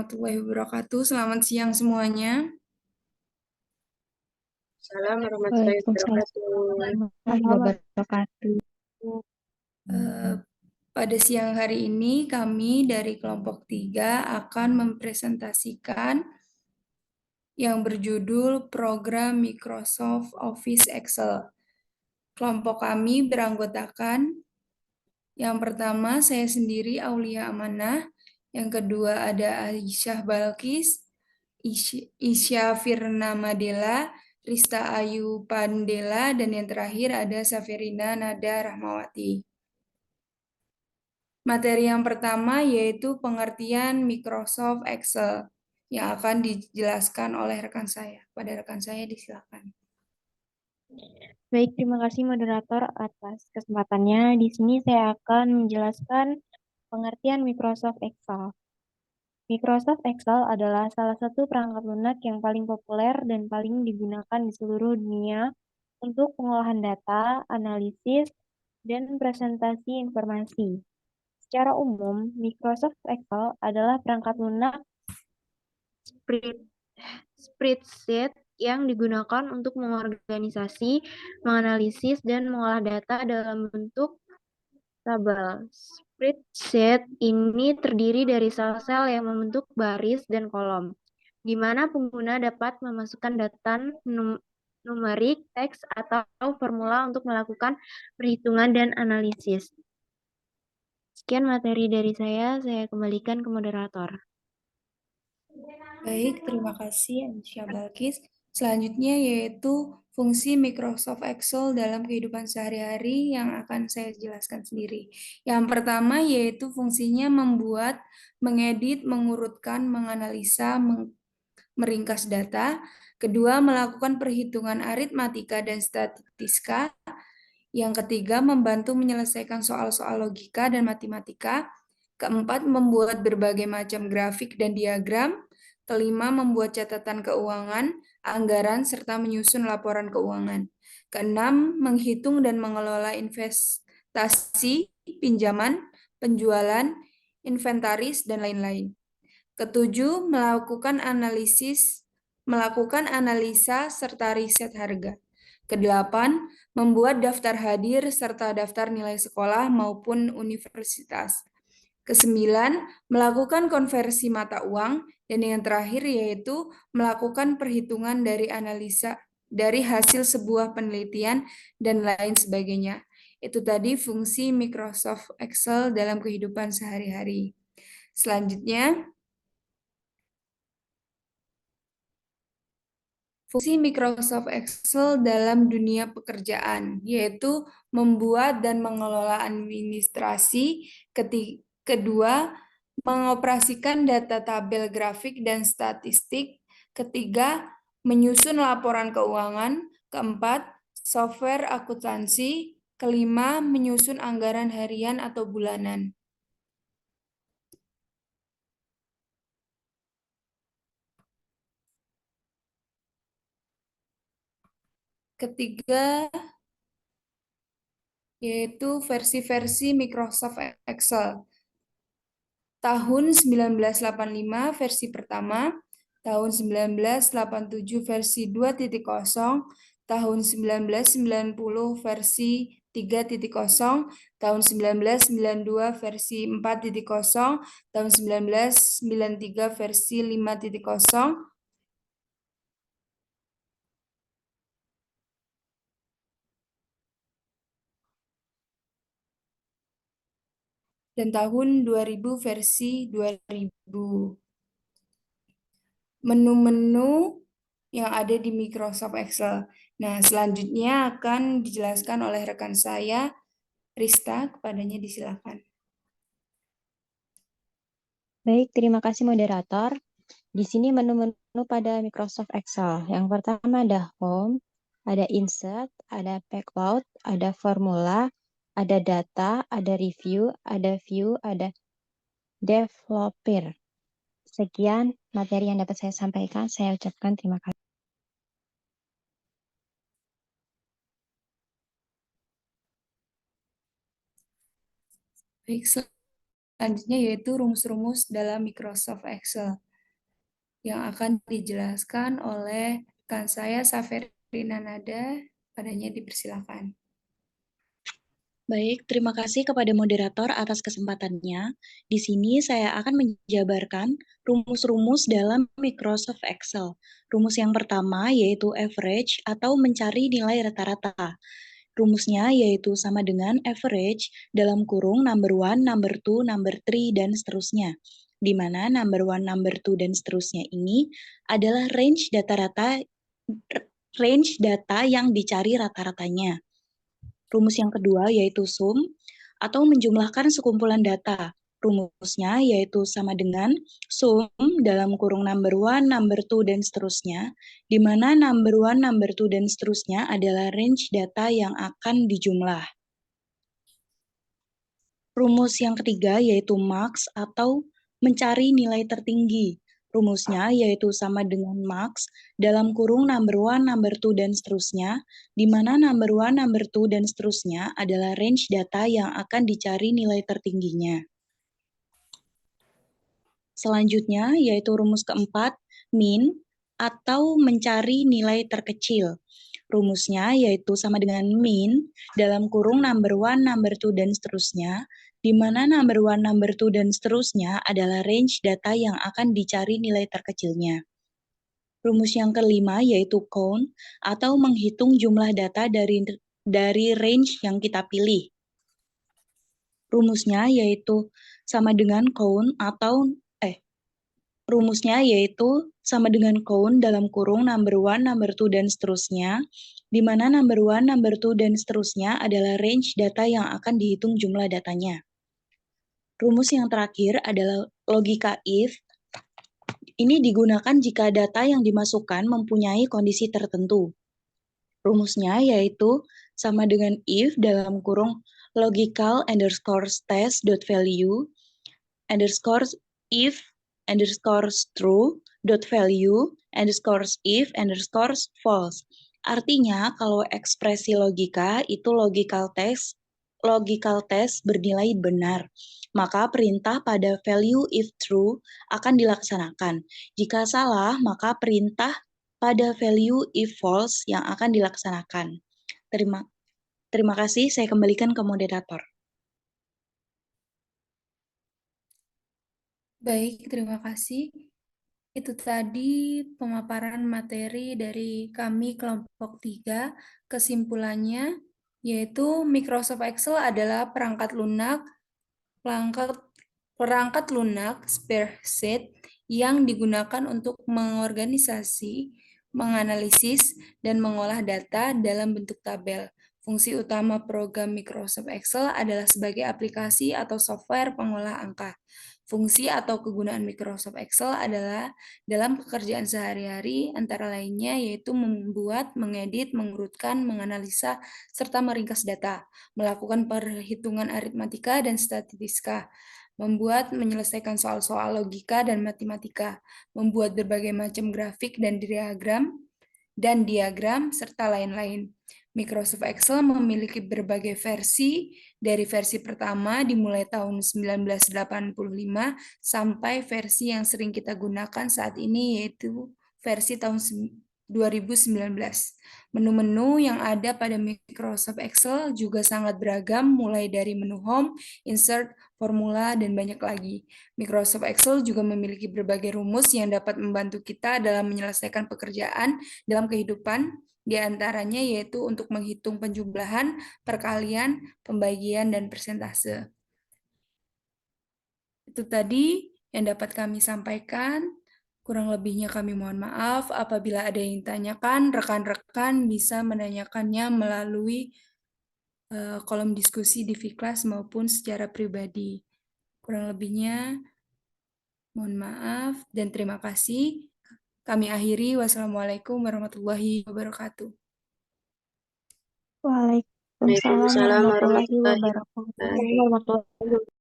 warahmatullahi wabarakatuh. Selamat siang semuanya. Assalamualaikum warahmatullahi Waalaikumsalam wabarakatuh. warahmatullahi wabarakatuh. Eh, Pada siang hari ini kami dari kelompok 3 akan mempresentasikan yang berjudul Program Microsoft Office Excel. Kelompok kami beranggotakan yang pertama saya sendiri Aulia Amanah, yang kedua ada Aisyah Balkis, Isya Firna Madela, Rista Ayu Pandela, dan yang terakhir ada Safirina Nada Rahmawati. Materi yang pertama yaitu pengertian Microsoft Excel yang akan dijelaskan oleh rekan saya. Pada rekan saya disilakan. Baik, terima kasih moderator atas kesempatannya. Di sini saya akan menjelaskan pengertian Microsoft Excel. Microsoft Excel adalah salah satu perangkat lunak yang paling populer dan paling digunakan di seluruh dunia untuk pengolahan data, analisis, dan presentasi informasi. Secara umum, Microsoft Excel adalah perangkat lunak spreadsheet yang digunakan untuk mengorganisasi, menganalisis, dan mengolah data dalam bentuk tabel. Spreadsheet ini terdiri dari sel-sel yang membentuk baris dan kolom, di mana pengguna dapat memasukkan data numerik, teks, atau formula untuk melakukan perhitungan dan analisis. Sekian materi dari saya kembalikan ke moderator. Baik, terima kasih Aisyah Balkis. Selanjutnya yaitu fungsi Microsoft Excel dalam kehidupan sehari-hari yang akan saya jelaskan sendiri. Yang pertama yaitu fungsinya membuat, mengedit, mengurutkan, menganalisa, meringkas data. Kedua, melakukan perhitungan aritmatika dan statistika. Yang ketiga, membantu menyelesaikan soal-soal logika dan matematika. Keempat, membuat berbagai macam grafik dan diagram. Kelima, membuat catatan keuangan, anggaran, serta menyusun laporan keuangan. Keenam, menghitung dan mengelola investasi, pinjaman, penjualan, inventaris, dan lain-lain. Ketujuh, melakukan analisa serta riset harga. Kedelapan, membuat daftar hadir serta daftar nilai sekolah maupun universitas. Kesembilan, melakukan konversi mata uang. Dan yang terakhir yaitu melakukan perhitungan dari hasil sebuah penelitian dan lain sebagainya. Itu tadi fungsi Microsoft Excel dalam kehidupan sehari-hari. Selanjutnya, fungsi Microsoft Excel dalam dunia pekerjaan, yaitu membuat dan mengelola administrasi. Kedua, mengoperasikan data tabel grafik dan statistik. Ketiga, menyusun laporan keuangan. Keempat, software akuntansi. Kelima, menyusun anggaran harian atau bulanan. Ketiga, yaitu versi-versi Microsoft Excel. Tahun 1985 versi pertama, tahun 1987 versi 2.0, tahun 1990 versi 3.0, tahun 1992 versi 4.0, tahun 1993 versi 5.0, dan tahun 2000 versi 2000. Menu-menu yang ada di Microsoft Excel. Nah, selanjutnya akan dijelaskan oleh rekan saya, Rista, kepadanya disilakan. Baik, terima kasih moderator. Di sini menu-menu pada Microsoft Excel. Yang pertama ada Home, ada Insert, ada Backlog, ada Formula, ada Data, ada Review, ada View, ada Developer. Sekian materi yang dapat saya sampaikan. Saya ucapkan terima kasih. Baik, selanjutnya yaitu rumus-rumus dalam Microsoft Excel. yang akan dijelaskan oleh rekan saya Saferina Nada. Padanya dipersilakan. Baik, terima kasih kepada moderator atas kesempatannya. Di sini saya akan menjabarkan rumus-rumus dalam Microsoft Excel. Rumus yang pertama yaitu average atau mencari nilai rata-rata. Rumusnya yaitu sama dengan average dalam kurung number 1, number 2, number 3, dan seterusnya. Di mana number 1, number 2, dan seterusnya ini adalah range data yang dicari rata-ratanya. Rumus yang kedua yaitu sum atau menjumlahkan sekumpulan data. Rumusnya yaitu sama dengan sum dalam kurung number 1, number 2, dan seterusnya, di mana number 1, number 2, dan seterusnya adalah range data yang akan dijumlah. Rumus yang ketiga yaitu max atau mencari nilai tertinggi. Rumusnya yaitu sama dengan max dalam kurung number 1, number 2, dan seterusnya, di mana number 1, number 2, dan seterusnya adalah range data yang akan dicari nilai tertingginya. Selanjutnya yaitu rumus keempat, min atau mencari nilai terkecil. Rumusnya yaitu sama dengan min dalam kurung number 1, number 2, dan seterusnya, di mana number 1, number 2, dan seterusnya adalah range data yang akan dicari nilai terkecilnya. Rumus yang kelima yaitu count atau menghitung jumlah data dari range yang kita pilih. Rumusnya yaitu sama dengan count dalam kurung number 1, number 2, dan seterusnya, di mana number 1, number 2, dan seterusnya adalah range data yang akan dihitung jumlah datanya. Rumus yang terakhir adalah logika if. Ini digunakan jika data yang dimasukkan mempunyai kondisi tertentu. Rumusnya yaitu sama dengan if dalam kurung logical underscore test dot value underscore if underscore true dot value underscore if underscore false. Artinya kalau ekspresi logika itu logical test bernilai benar, maka perintah pada value if true akan dilaksanakan. Jika salah, maka perintah pada value if false yang akan dilaksanakan. Terima kasih, saya kembalikan ke moderator. Baik, terima kasih. Itu tadi pemaparan materi dari kami kelompok 3. Kesimpulannya yaitu Microsoft Excel adalah perangkat lunak spreadsheet yang digunakan untuk mengorganisasi, menganalisis, dan mengolah data dalam bentuk tabel. Fungsi utama program Microsoft Excel adalah sebagai aplikasi atau software pengolah angka. Fungsi atau kegunaan Microsoft Excel adalah dalam pekerjaan sehari-hari, antara lainnya yaitu membuat, mengedit, mengurutkan, menganalisa, serta meringkas data, melakukan perhitungan aritmatika dan statistika, membuat menyelesaikan soal-soal logika dan matematika, membuat berbagai macam grafik dan diagram, serta lain-lain. Microsoft Excel memiliki berbagai versi, dari versi pertama dimulai tahun 1985 sampai versi yang sering kita gunakan saat ini yaitu versi tahun 2019. Menu-menu yang ada pada Microsoft Excel juga sangat beragam, mulai dari menu Home, Insert, Formula, dan banyak lagi. Microsoft Excel juga memiliki berbagai rumus yang dapat membantu kita dalam menyelesaikan pekerjaan dalam kehidupan, di antaranya yaitu untuk menghitung penjumlahan, perkalian, pembagian, dan persentase. Itu tadi yang dapat kami sampaikan. Kurang lebihnya kami mohon maaf. Apabila ada yang ditanyakan, rekan-rekan bisa menanyakannya melalui kolom diskusi di Vkelas maupun secara pribadi. Kurang lebihnya mohon maaf dan terima kasih. Kami akhiri. Wassalamualaikum warahmatullahi wabarakatuh. Waalaikumsalam warahmatullahi wabarakatuh.